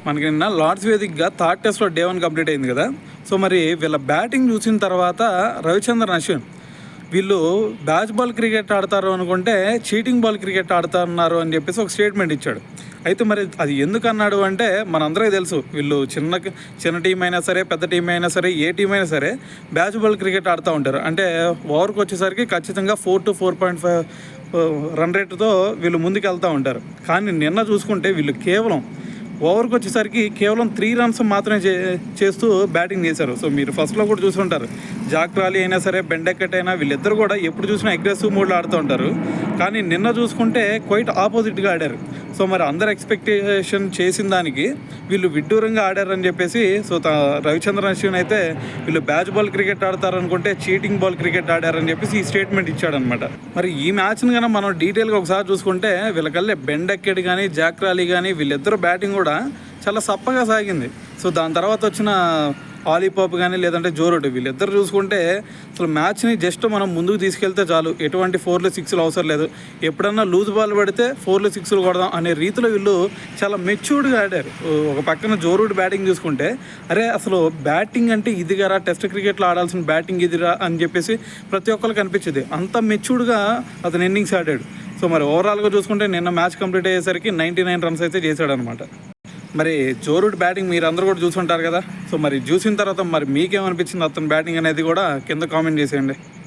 మనకి నిన్న లార్డ్స్ వేదికగా థర్డ్ టెస్ట్లో డే 1 కంప్లీట్ అయింది కదా. సో మరి వీళ్ళ బ్యాటింగ్ చూసిన తర్వాత రవిచంద్రన్ అశ్విన్ వీళ్ళు బ్యాచ్ బాల్ క్రికెట్ ఆడతారు అనుకుంటే చీటింగ్ బాల్ క్రికెట్ ఆడుతున్నారు అని చెప్పేసి ఒక స్టేట్మెంట్ ఇచ్చాడు. అయితే మరి అది ఎందుకు అన్నాడు అంటే మనందరికీ తెలుసు, వీళ్ళు చిన్న టీం అయినా సరే, పెద్ద టీం అయినా సరే, ఏ టీం అయినా సరే బ్యాచ్ బాల్ క్రికెట్ ఆడుతూ ఉంటారు. అంటే ఓవర్కి వచ్చేసరికి ఖచ్చితంగా 4 to 4.5 రన్ రేటుతో వీళ్ళు ముందుకు వెళ్తూ ఉంటారు. కానీ నిన్న చూసుకుంటే వీళ్ళు కేవలం ఓవర్కి వచ్చేసరికి కేవలం 3 runs మాత్రమే చేస్తూ బ్యాటింగ్ చేశారు. సో మీరు ఫస్ట్లో కూడా చూసుకుంటారు, జాక్ రాలీ అయినా సరే, బెండెక్కట్ అయినా వీళ్ళిద్దరు కూడా ఎప్పుడు చూసినా అగ్రెసివ్ మోడ్లో ఆడుతూ ఉంటారు. కానీ నిన్న చూసుకుంటే క్వైట్ ఆపోజిట్గా ఆడారు. సో మరి అందరు ఎక్స్పెక్టేషన్ చేసిన దానికి వీళ్ళు విడ్డూరంగా ఆడారని చెప్పేసి రవిచంద్రన్ అశ్విన్ అయితే వీళ్ళు బ్యాచ్ బాల్ క్రికెట్ ఆడతారనుకుంటే చీటింగ్ బాల్ క్రికెట్ ఆడారని చెప్పేసి ఈ స్టేట్మెంట్ ఇచ్చాడనమాట. మరి ఈ మ్యాచ్ని కన్నా మనం డీటెయిల్గా ఒకసారి చూసుకుంటే వీళ్ళకల్లే బెండెక్కడ్ కానీ, జాక్ రాలీ కానీ వీళ్ళిద్దరు బ్యాటింగ్ కూడా చాలా సప్పగా సాగింది. సో దాని తర్వాత వచ్చిన ఆలీపాప్ కానీ లేదంటే జో రూట్ వీళ్ళిద్దరు చూసుకుంటే అసలు మ్యాచ్ని జస్ట్ మనం ముందుకు తీసుకెళ్తే చాలు, ఎటువంటి 4లు 6లు అవసరం లేదు, ఎప్పుడన్నా లూజ్ బాల్ పడితే 4లు 6లు కొడదాం అనే రీతిలో వీళ్ళు చాలా మెచ్యూర్డ్గా ఆడారు. ఒక పక్కన జో రూట్ బ్యాటింగ్ చూసుకుంటే అరే అసలు బ్యాటింగ్ అంటే ఇదిగారా, టెస్ట్ క్రికెట్లో ఆడాల్సిన బ్యాటింగ్ ఇదిరా అని చెప్పేసి ప్రతి ఒక్కరికి అనిపించింది. అంత మెచ్యూర్డ్గా అతను ఇన్నింగ్స్ ఆడాడు. సో మరి ఓవరాల్గా చూసుకుంటే నిన్న మ్యాచ్ కంప్లీట్ అయ్యేసరికి 99 runs అయితే చేశాడు అనమాట. మరి జో రూట్ బ్యాటింగ్ మీరు అందరూ కూడా చూసుంటారు కదా. సో మరి చూసిన తర్వాత మరి మీకేమనిపించింది అతని బ్యాటింగ్ అనేది కూడా కింద కామెంట్ చేసేయండి.